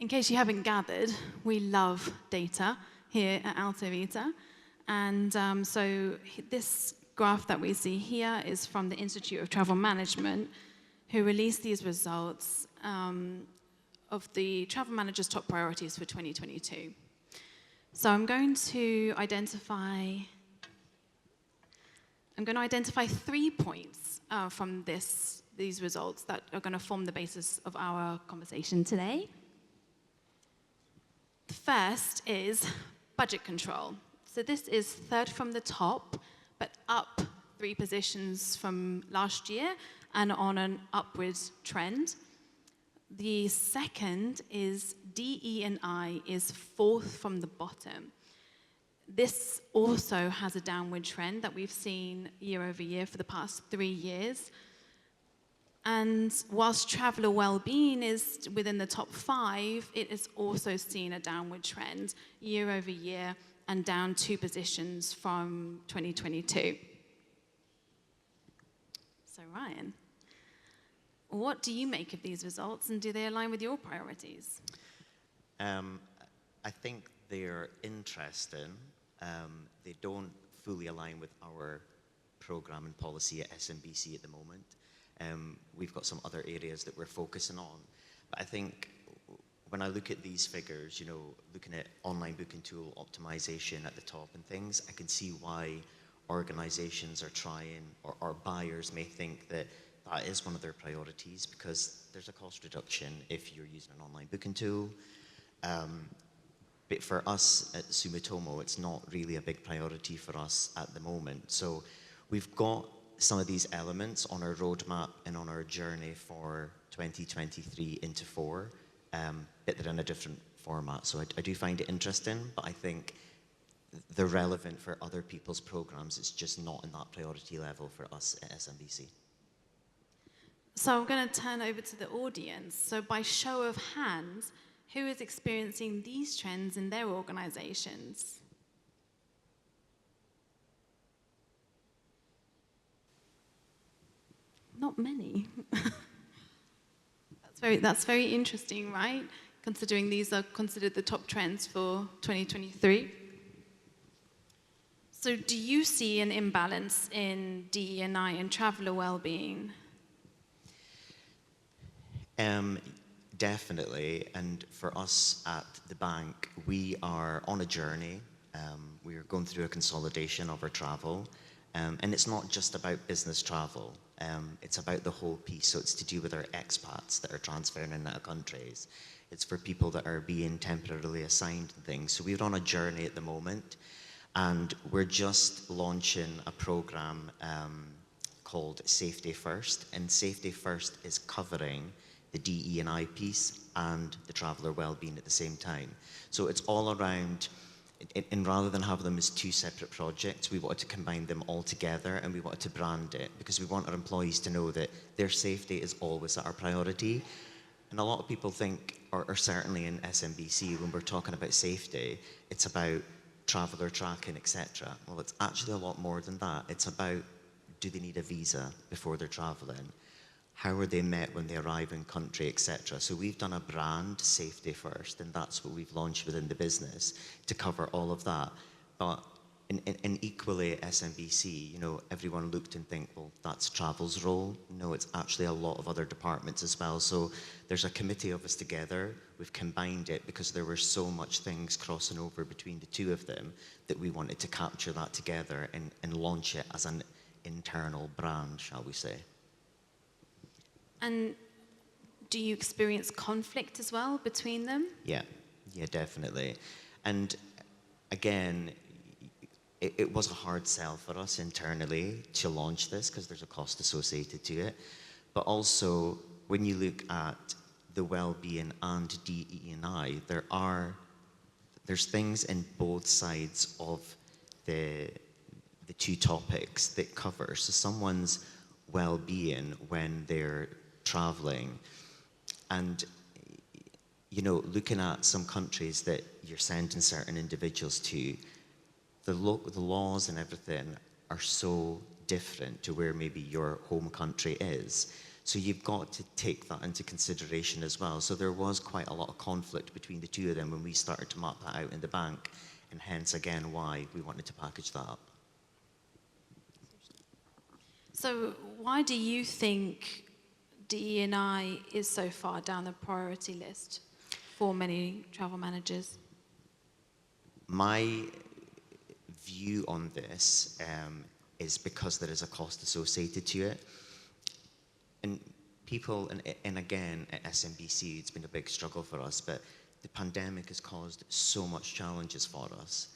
In case you haven't gathered, we love data here at AltoVita. And so this graph that we see here is from the Institute of Travel Management, who released these results of the travel manager's top priorities for 2022. So I'm going to identify 3 points from these results that are going to form the basis of our conversation today. The first is budget control. So this is third from the top, but up 3 positions from last year and on an upward trend. The second is DE&I is fourth from the bottom. This also has a downward trend that we've seen year over year for the past 3 years. And whilst traveller well-being is within the top 5, it has also seen a downward trend year over year and down 2 positions from 2022. So Ryan, what do you make of these results, and do they align with your priorities? I think they're interesting. They don't fully align with our program and policy at SMBC at the moment. We've got some other areas that we're focusing on. But I think when I look at these figures, you know, looking at online booking tool optimization at the top and things, I can see why organizations are trying, or buyers may think that that is one of their priorities, because there's a cost reduction if you're using an online booking tool. But for us at Sumitomo, it's not really a big priority for us at the moment. So we've got some of these elements on our roadmap and on our journey for 2023 into 4, but they're in a different format. So I do find it interesting, but I think they're relevant for other people's programs. It's just not in that priority level for us at SMBC. So I'm going to turn over to the audience. So by show of hands, who is experiencing these trends in their organizations? Not many. That's very interesting, right? Considering these are considered the top trends for 2023. So do you see an imbalance in DE&I and traveller well-being? Definitely, and for us at the bank, we are on a journey. We are going through a consolidation of our travel, and it's not just about business travel. It's about the whole piece. So it's to do with our expats that are transferring in out of countries. It's for people that are being temporarily assigned and things. So we're on a journey at the moment, and we're just launching a program called Safety First, and Safety First is covering the DE&I piece and the traveller well-being at the same time. So it's all around, and rather than have them as 2 separate projects, we wanted to combine them all together, and we wanted to brand it because we want our employees to know that their safety is always our priority. And a lot of people think, or certainly in SMBC, when we're talking about safety, it's about traveller tracking, etc. Well, it's actually a lot more than that. It's about, do they need a visa before they're travelling? How are they met when they arrive in country, etc. So we've done a brand, Safety First, and that's what we've launched within the business to cover all of that. But in equally SMBC, you know, everyone looked and think, well, that's travel's role. No, it's actually a lot of other departments as well. So there's a committee of us together. We've combined it because there were so much things crossing over between the 2 of them that we wanted to capture that together and launch it as an internal brand, shall we say. And do you experience conflict as well between them? Yeah, definitely. And again, it was a hard sell for us internally to launch this because there's a cost associated to it. But also, when you look at the well-being and DE&I, there's things in both sides of the 2 topics that cover. So someone's well-being when they're traveling, and you know, looking at some countries that you're sending certain individuals to, the laws and everything are so different to where maybe your home country is. So you've got to take that into consideration as well. So there was quite a lot of conflict between the two of them when we started to map that out in the bank, and hence, again, why we wanted to package that up. So why do you think DE&I is so far down the priority list for many travel managers? My view on this is because there is a cost associated to it. And people, and again, at SMBC, it's been a big struggle for us, but the pandemic has caused so much challenges for us.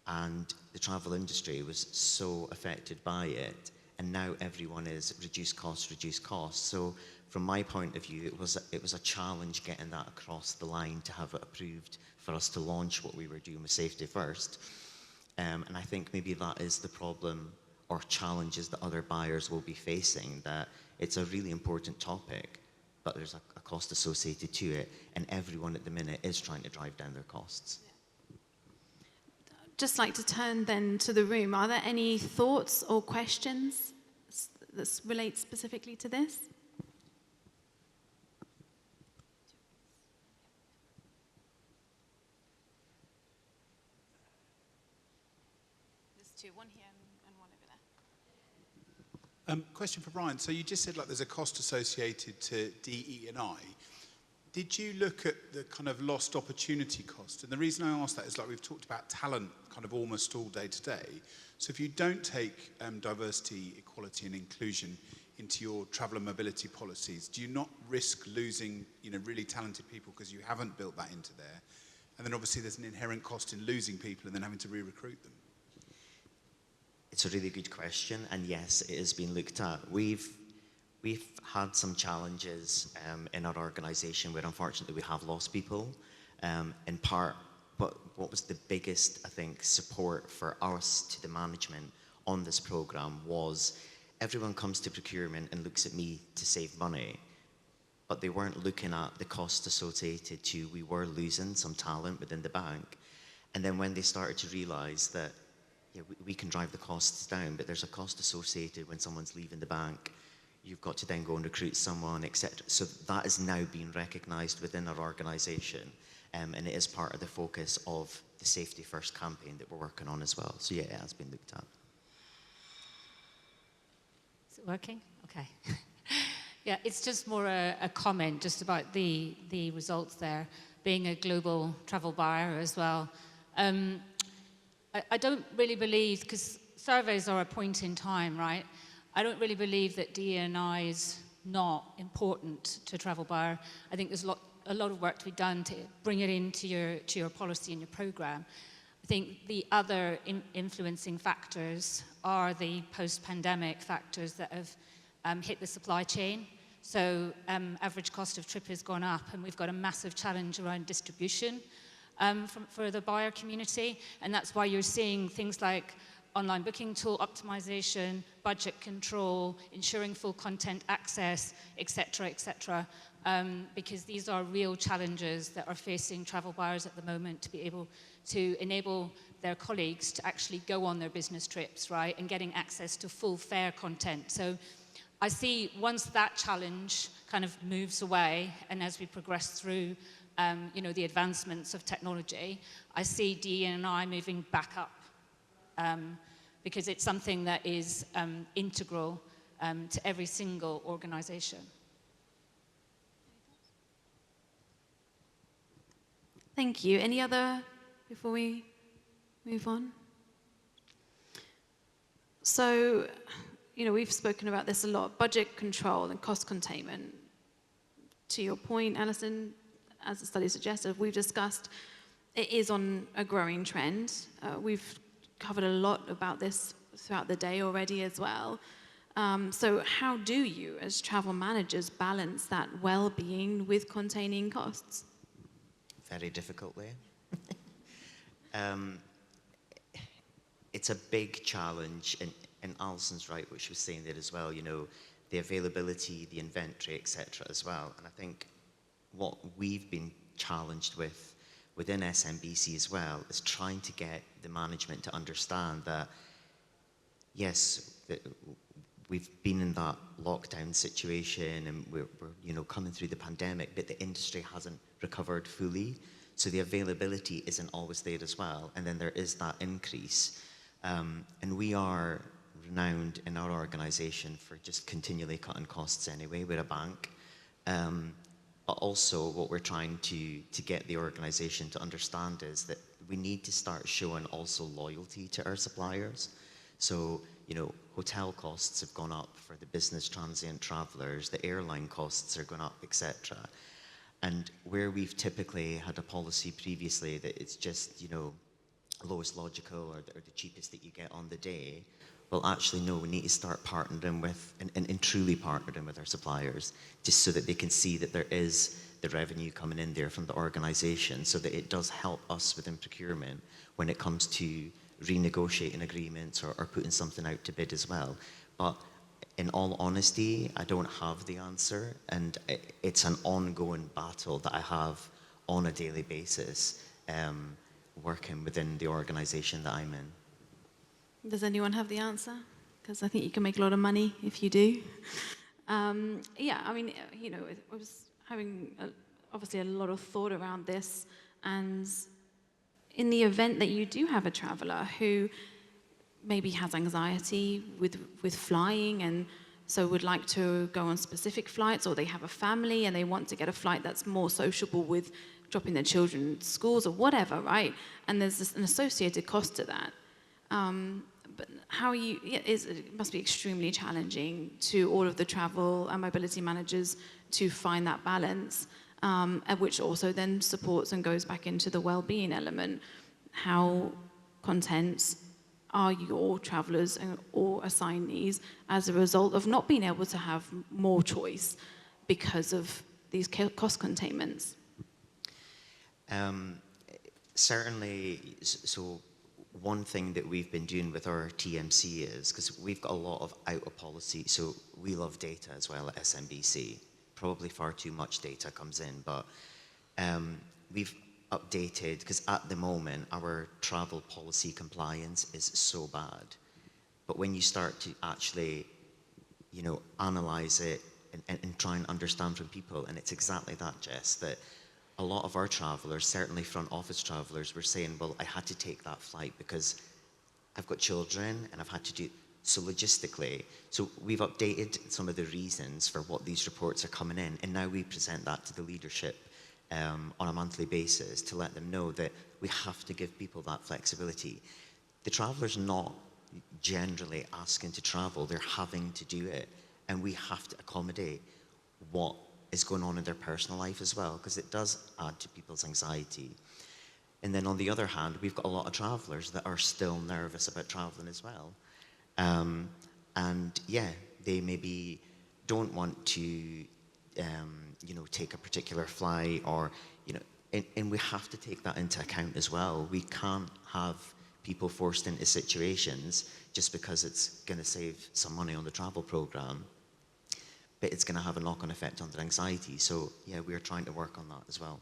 And the travel industry was so affected by it. And now everyone is reduce costs, reduce costs. So from my point of view, it was a challenge getting that across the line to have it approved for us to launch what we were doing with Safety First. And I think maybe that is the problem or challenges that other buyers will be facing, that it's a really important topic, but there's a cost associated to it, and everyone at the minute is trying to drive down their costs. Just like to turn then to the room. Are there any thoughts or questions that relate specifically to this? There's two, one here and one over there. Question for Brian. So you just said like there's a cost associated to DE&I. Did you look at the kind of lost opportunity cost? And the reason I ask that is like we've talked about talent kind of almost all day today. So if you don't take diversity, equality and inclusion into your travel and mobility policies, do you not risk losing really talented people because you haven't built that into there? And then obviously there's an inherent cost in losing people and then having to re-recruit them. It's a really good question, and yes, it has been looked at. We've had some challenges in our organisation where unfortunately we have lost people. In part, what was the biggest, I think, support for us to the management on this programme was everyone comes to procurement and looks at me to save money, but they weren't looking at the cost associated to we were losing some talent within the bank. And then when they started to realise that we can drive the costs down, but there's a cost associated when someone's leaving the bank. You've got to then go and recruit someone, etc. So that is now being recognised within our organisation, and it is part of the focus of the Safety First campaign that we're working on as well. So yeah, it has been looked at. Is it working? Okay. Yeah, it's just more a comment just about the results there, being a global travel buyer as well. I don't really believe, because surveys are a point in time, right? I don't really believe that DE&I is not important to a travel buyer. I think there's a lot of work to be done to bring it into your policy and your programme. I think the other influencing factors are the post-pandemic factors that have hit the supply chain. So average cost of trip has gone up, and we've got a massive challenge around distribution for the buyer community, and that's why you're seeing things like online booking tool optimization, budget control, ensuring full content access, etc., because these are real challenges that are facing travel buyers at the moment, to be able to enable their colleagues to actually go on their business trips, right, and getting access to full fare content. So I see once that challenge kind of moves away, and as we progress through the advancements of technology, I see DE&I moving back up because it's something that is integral to every single organisation. Thank you. Any other before we move on? So, we've spoken about this a lot, budget control and cost containment. To your point, Alison, as the study suggested, we've discussed it is on a growing trend. We've covered a lot about this throughout the day already as well. So how do you, as travel managers, balance that well-being with containing costs? Very difficultly. It's a big challenge, and Alison's right, what she was saying there as well, the availability, the inventory, etc. as well. And I think what we've been challenged with within SMBC as well is trying to get the management to understand that, yes, we've been in that lockdown situation, and we're coming through the pandemic, but the industry hasn't recovered fully. So the availability isn't always there as well. And then there is that increase. And we are renowned in our organization for just continually cutting costs anyway. We're a bank. But also what we're trying to get the organization to understand is that we need to start showing also loyalty to our suppliers. So, hotel costs have gone up for the business transient travelers, the airline costs are going up, etc. And where we've typically had a policy previously that it's just, lowest logical or the cheapest that you get on the day, well, actually, no, we need to start partnering with and truly partnering with our suppliers, just so that they can see that there is the revenue coming in there from the organization, so that it does help us within procurement when it comes to renegotiating agreements or putting something out to bid as well. But in all honesty, I don't have the answer, and it's an ongoing battle that I have on a daily basis, working within the organization that I'm in. Does anyone have the answer? Because I think you can make a lot of money if you do. Yeah, I mean, I was having obviously a lot of thought around this, and in the event that you do have a traveller who maybe has anxiety with flying, and so would like to go on specific flights, or they have a family and they want to get a flight that's more sociable with dropping their children at schools or whatever, right? And there's an associated cost to that. But it must be extremely challenging to all of the travel and mobility managers to find that balance, which also then supports and goes back into the well-being element. How content are your travellers or assignees as a result of not being able to have more choice because of these cost containments? Certainly, so one thing that we've been doing with our TMC is, because we've got a lot of out of policy, so we love data as well at SMBC. Probably far too much data comes in, but we've updated, because at the moment our travel policy compliance is so bad. But when you start to actually, analyze it and try and understand from people, and it's exactly that, Jess, that a lot of our travelers, certainly front office travelers, were saying, well, I had to take that flight because I've got children and I've had to do, so logistically. So we've updated some of the reasons for what these reports are coming in, and now we present that to the leadership on a monthly basis to let them know that we have to give people that flexibility. The traveller's not generally asking to travel, they're having to do it, and we have to accommodate what is going on in their personal life as well, because it does add to people's anxiety. And then on the other hand, we've got a lot of travellers that are still nervous about travelling as well. And yeah, they maybe don't want to, take a particular flight, or, and we have to take that into account as well. We can't have people forced into situations just because it's going to save some money on the travel programme, but it's going to have a knock-on effect on their anxiety. So yeah, we're trying to work on that as well.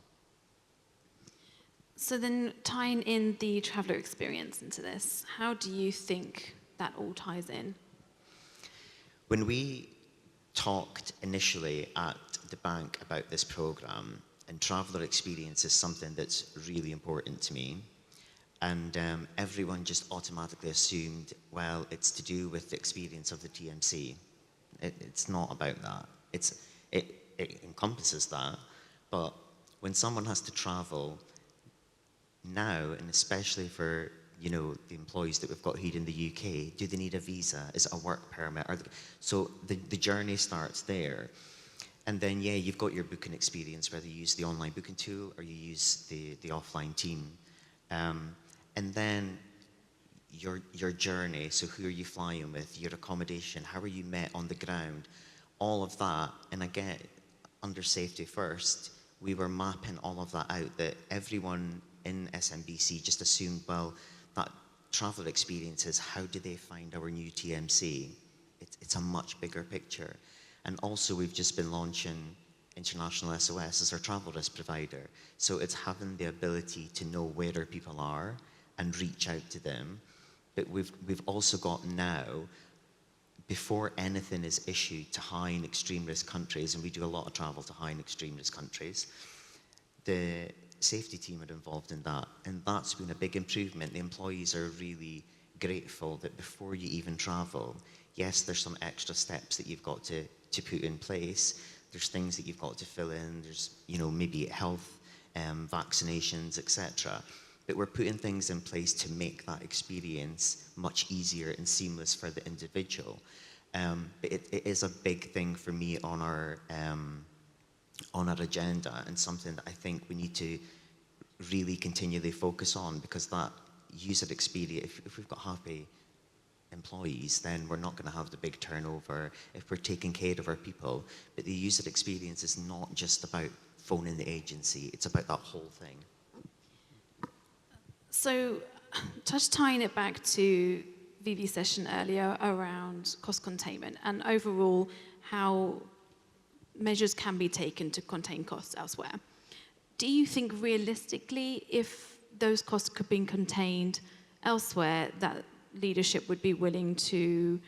So then, tying in the traveller experience into this, how do you think that all ties in? When we talked initially at the bank about this programme, and traveller experience is something that's really important to me, and everyone just automatically assumed, well, it's to do with the experience of the TMC. It's not about that. It encompasses that, but when someone has to travel now, and especially for the employees that we've got here in the UK, do they need a visa? Is it a work permit? So the journey starts there. And then, yeah, you've got your booking experience, whether you use the online booking tool or you use the offline team. And then your journey, so who are you flying with, your accommodation, how are you met on the ground, all of that. And again, under safety first, we were mapping all of that out, that everyone in SMBC just assumed, well, that traveller experiences, how do they find our new TMC? It's a much bigger picture. And also we've just been launching International SOS as our travel risk provider. So it's having the ability to know where our people are and reach out to them. But we've also got now before anything is issued to high and extreme risk countries, and we do a lot of travel to high and extreme risk countries, the safety team are involved in that, and that's been a big improvement. The employees are really grateful that before you even travel, yes, there's some extra steps that you've got to put in place. There's things that you've got to fill in. There's, maybe health, vaccinations, etc. But we're putting things in place to make that experience much easier and seamless for the individual. But it is a big thing for me on our agenda, and something that I think we need to really continually focus on, because that user experience, if we've got happy employees, then we're not going to have the big turnover if we're taking care of our people. But the user experience is not just about phoning the agency, it's about that whole thing. So, just tying it back to Vivi's session earlier around cost containment and overall how measures can be taken to contain costs elsewhere. Do you think realistically, if those costs could be contained elsewhere, that leadership would be willing to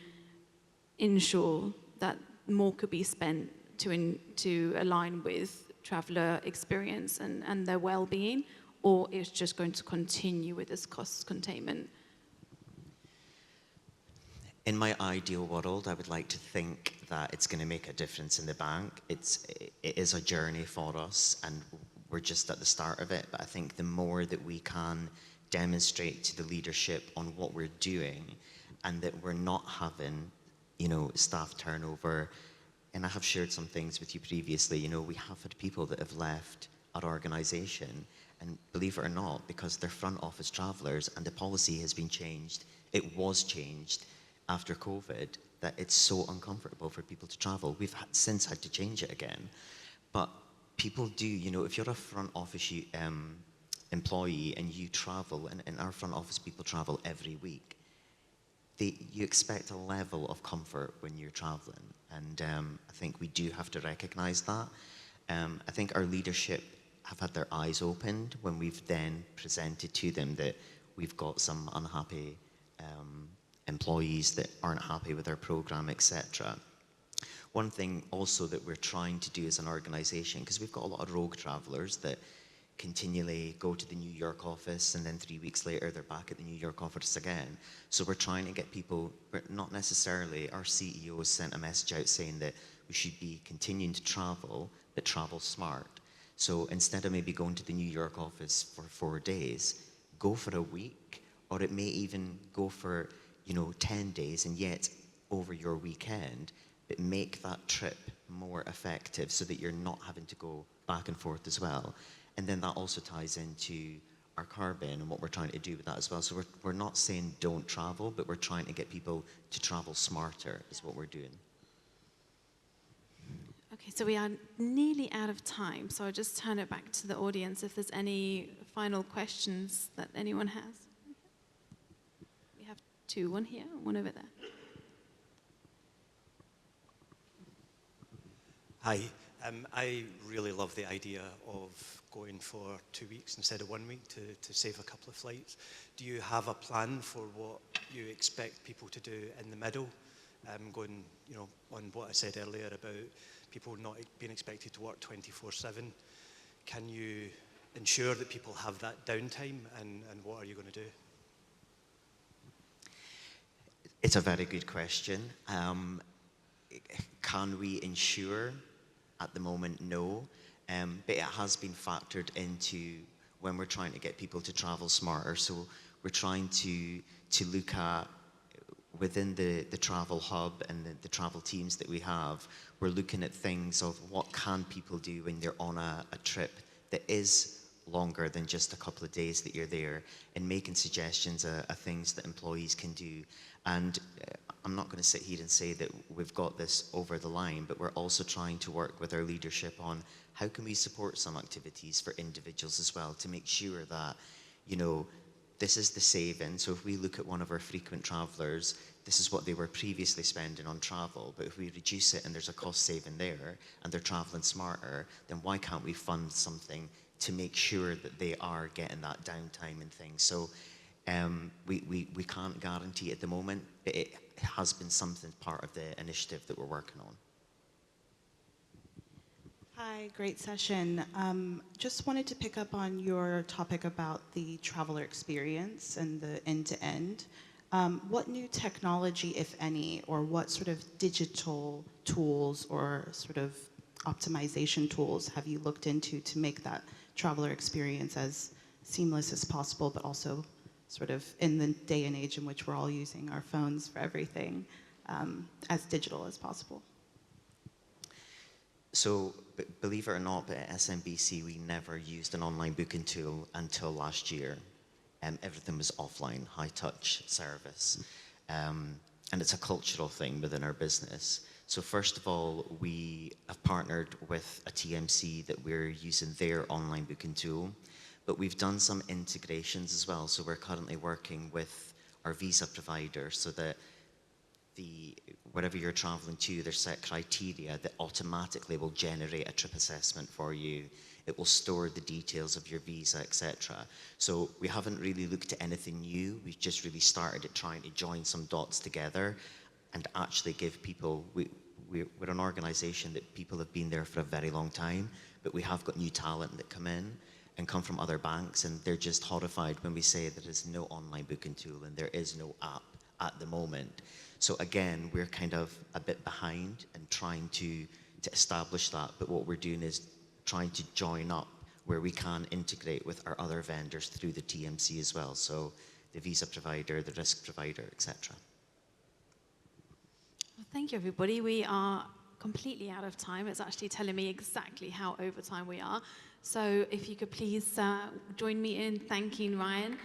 ensure that more could be spent to align with traveller experience and their well-being, or it's just going to continue with this cost containment? In my ideal world, I would like to think that it's going to make a difference in the bank. It is a journey for us, and we're just at the start of it. But I think the more that we can demonstrate to the leadership on what we're doing, and that we're not having, staff turnover. And I have shared some things with you previously. We have had people that have left our organisation, and believe it or not, because they're front office travellers and the policy has been changed, it was changed after COVID, that it's so uncomfortable for people to travel. We've since had to change it again. But people do, if you're a front office employee and you travel, and our front office people travel every week, you expect a level of comfort when you're traveling. And I think we do have to recognise that. I think our leadership have had their eyes opened when we've then presented to them that we've got some unhappy employees that aren't happy with our programme, etc. One thing also that we're trying to do as an organisation, because we've got a lot of rogue travellers that continually go to the New York office, and then 3 weeks later they're back at the New York office again. So we're trying to get people, not necessarily, our CEO has sent a message out saying that we should be continuing to travel, but travel smart. So instead of maybe going to the New York office for 4 days, go for a week, or it may even go for 10 days, and yet over your weekend, but make that trip more effective so that you're not having to go back and forth as well. And then that also ties into our carbon and what we're trying to do with that as well. So we're not saying don't travel, but we're trying to get people to travel smarter is what we're doing. Okay, so we are nearly out of time, so I'll just turn it back to the audience if there's any final questions that anyone has. We have two, one here, one over there. Hi, I really love the idea of going for 2 weeks instead of 1 week to save a couple of flights. Do you have a plan for what you expect people to do in the middle? Going, on what I said earlier about people not being expected to work 24/7. Can you ensure that people have that downtime, and what are you going to do? It's a very good question. Can we ensure? At the moment, no. But it has been factored into when we're trying to get people to travel smarter. So we're trying to look at, within the travel hub and the travel teams that we have, we're looking at things of what can people do when they're on a trip that is longer than just a couple of days that you're there, and making suggestions of things that employees can do. And I'm not going to sit here and say that we've got this over the line, but we're also trying to work with our leadership on how can we support some activities for individuals as well, to make sure that, this is the saving. So if we look at one of our frequent travellers, this is what they were previously spending on travel, but if we reduce it and there's a cost saving there and they're travelling smarter, then why can't we fund something to make sure that they are getting that downtime and things? So We can't guarantee at the moment, but it has been something part of the initiative that we're working on. Hi, great session. Just wanted to pick up on your topic about the traveler experience and the end-to-end. What new technology, if any, or what sort of digital tools or sort of optimization tools have you looked into to make that traveler experience as seamless as possible, but also sort of in the day and age in which we're all using our phones for everything, as digital as possible? So, believe it or not, but at SMBC, we never used an online booking tool until last year. Everything was offline, high-touch service. And it's a cultural thing within our business. So first of all, we have partnered with a TMC that we're using their online booking tool, but we've done some integrations as well. So we're currently working with our visa provider so that wherever you're traveling to, there's set criteria that automatically will generate a trip assessment for you. It will store the details of your visa, etc. So we haven't really looked at anything new. We've just really started at trying to join some dots together and actually give people, we're an organization that people have been there for a very long time, but we have got new talent that come in and come from other banks, and they're just horrified when we say there is no online booking tool and there is no app at the moment. So again, we're kind of a bit behind and trying to establish that, but what we're doing is trying to join up where we can integrate with our other vendors through the TMC as well, so the visa provider, the risk provider, etc. Well, thank you, everybody. We are completely out of time. It's actually telling me exactly how over time we are. So if you could please join me in thanking Ryan.